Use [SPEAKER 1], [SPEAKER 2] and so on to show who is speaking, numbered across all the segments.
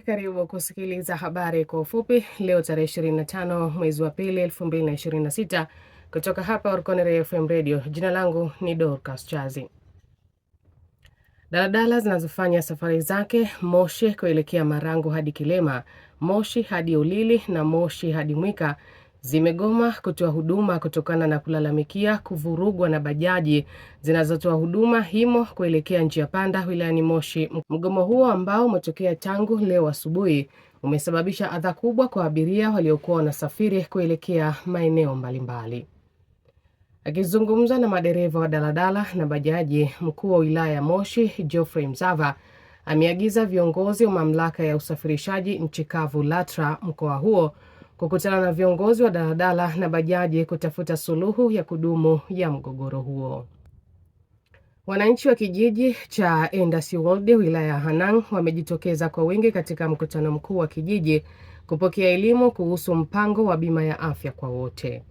[SPEAKER 1] Karibu kusikiliza habari kwa ufupi leo tarehe 25 mwezi wa pili 2026 kutoka hapa Orkonere FM Radio. Jina langu ni Dorcas Chazi. Daladala zinazofanya safari zake Moshi kuelekea Marangu hadi Kilema, Moshi hadi Ulili na Moshi hadi Mwika zimegoma kutoa huduma kutokana na kulalamikia kuvurugwa na bajaji zinazotoa huduma himo kuelekea njia panda wilayani Moshi. Mgomo huo ambao umetokea tangu leo asubuhi umesababisha adha kubwa kwa abiria waliokuwa wanasafiri kuelekea maeneo mbalimbali. Akizungumza na madereva wa daladala na bajaji, mkuu wa wilaya ya Moshi Geoffrey Mzava ameagiza viongozi wa mamlaka ya usafirishaji nchi kavu LATRA mkoa huo kukutana na viongozi wa daladala na bajaji kutafuta suluhu ya kudumu ya mgogoro huo. Wananchi wa kijiji cha Endasiwolde wilaya ya Hanang wamejitokeza kwa wingi katika mkutano mkuu wa kijiji kupokea elimu kuhusu mpango wa bima ya afya kwa wote.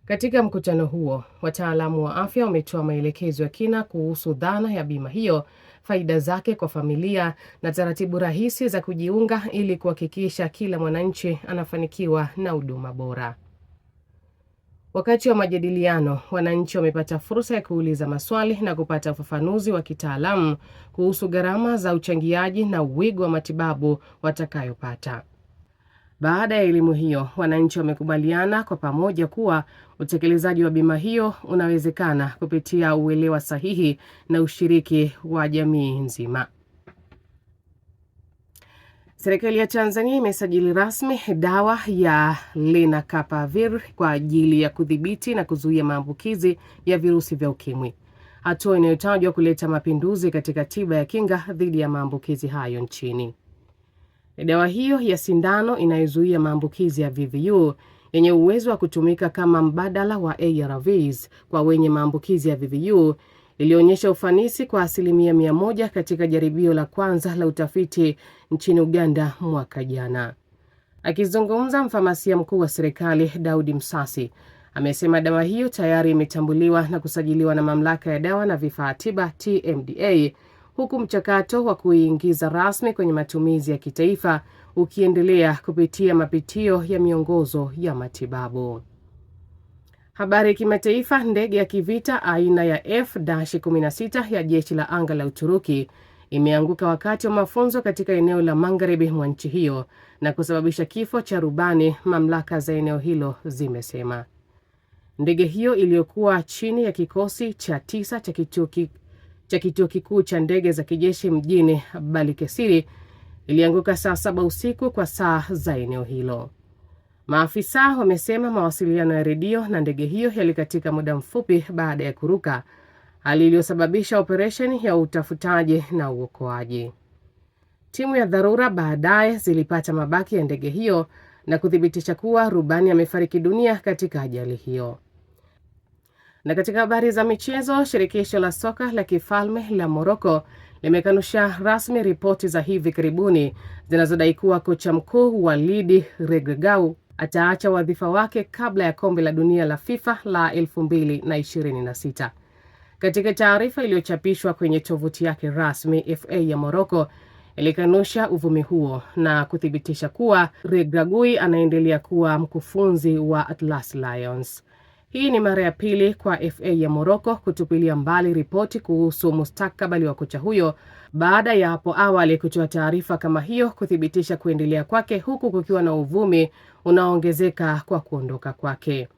[SPEAKER 1] Katika mkutano huo, wataalamu wa afya wametoa maelekezo ya kina kuhusu dhana ya bima hiyo, faida zake kwa familia na taratibu rahisi za kujiunga ili kuhakikisha kila mwananchi anafanikiwa na huduma bora. Wakati wa majadiliano, wananchi wamepata fursa ya kuuliza maswali na kupata ufafanuzi wa kitaalamu kuhusu gharama za uchangiaji na wigo wa matibabu watakayopata. Baada ya elimu hiyo, wananchi wamekubaliana kwa pamoja kuwa utekelezaji wa bima hiyo unawezekana kupitia uelewa sahihi na ushiriki wa jamii nzima. Serikali ya Tanzania imesajili rasmi dawa ya Lenacapavir kwa ajili ya kudhibiti na kuzuia maambukizi ya virusi vya ukimwi, hatua inayotajwa kuleta mapinduzi katika tiba ya kinga dhidi ya maambukizi hayo nchini. Dawa hiyo ya sindano inayozuia maambukizi ya VVU yenye uwezo wa kutumika kama mbadala wa ARVs kwa wenye maambukizi ya VVU ilionyesha ufanisi kwa 100% katika jaribio la kwanza la utafiti nchini Uganda mwaka jana. Akizungumza, mfamasia mkuu wa serikali Daudi Msasi amesema dawa hiyo tayari imetambuliwa na kusajiliwa na mamlaka ya dawa na vifaa tiba TMDA, huku mchakato wa kuingiza rasmi kwenye matumizi ya kitaifa ukiendelea kupitia mapitio ya miongozo ya matibabu. Habari ya kimataifa. Ndege ya kivita aina ya F-16 ya jeshi la anga la Uturuki imeanguka wakati wa mafunzo katika eneo la magharibi mwa nchi hiyo na kusababisha kifo cha rubani, mamlaka za eneo hilo zimesema. Ndege hiyo iliyokuwa chini ya kikosi cha 9 cha kituo kikuu cha ndege za kijeshi mjini Balikesiri ilianguka saa 7 usiku kwa saa za eneo hilo. Maafisa wamesema mawasiliano ya redio na ndege hiyo yalikatika muda mfupi baada ya kuruka, hali iliyosababisha operesheni ya utafutaji na uokoaji. Timu ya dharura baadaye zilipata mabaki ya ndege hiyo na kuthibitisha kuwa rubani amefariki dunia katika ajali hiyo. Na katika habari za michezo, shirikisho la soka la kifalme la Morocco limekanusha rasmi ripoti za hivi karibuni zinazodai kuwa kocha mkuu Walid Regragui ataacha wadhifa wake kabla ya kombe la dunia la FIFA la 2026. Katika taarifa iliyochapishwa kwenye tovuti yake rasmi, FA ya Morocco ilikanusha uvumi huo na kuthibitisha kuwa Regragui anaendelea kuwa mkufunzi wa Atlas Lions. Hii ni mara ya pili kwa FA ya Morocco kutupilia mbali ripoti kuhusu mustakabali wa kocha huyo baada ya hapo awali kutoa taarifa kama hiyo kuthibitisha kuendelea kwake, huku kukiwa na uvumi unaoongezeka kwa kuondoka kwake.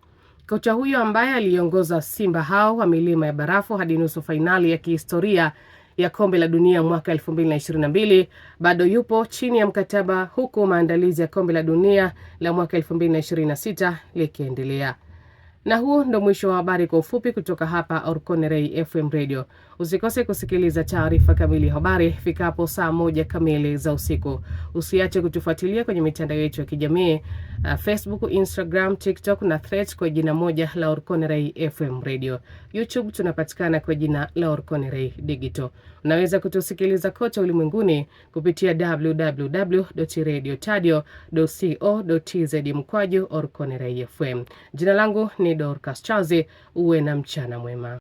[SPEAKER 1] Kocha huyo ambaye aliongoza Simba hao wa milima ya barafu hadi nusu fainali ya kihistoria ya kombe la dunia mwaka 2022 bado yupo chini ya mkataba, huku maandalizi ya kombe la dunia la mwaka 2026 likiendelea. Na huo ndo mwisho wa habari kwa ufupi kutoka hapa Orkonere FM Radio. Usikose kusikiliza taarifa kamili ya habari fikapo saa 1 kamili za usiku. Usiache kutufuatilia kwenye mitandao yetu ya kijamii, Facebook, Instagram, TikTok na Threads kwa jina moja la Orkonere FM Radio. YouTube tunapatikana kwa jina la Orkonere Digital. Unaweza kutusikiliza kote ulimwenguni kupitia www.radiotadio.co.tz/Orkonere FM. Jina langu ni Dorcas Chazi. Uwe na mchana mwema.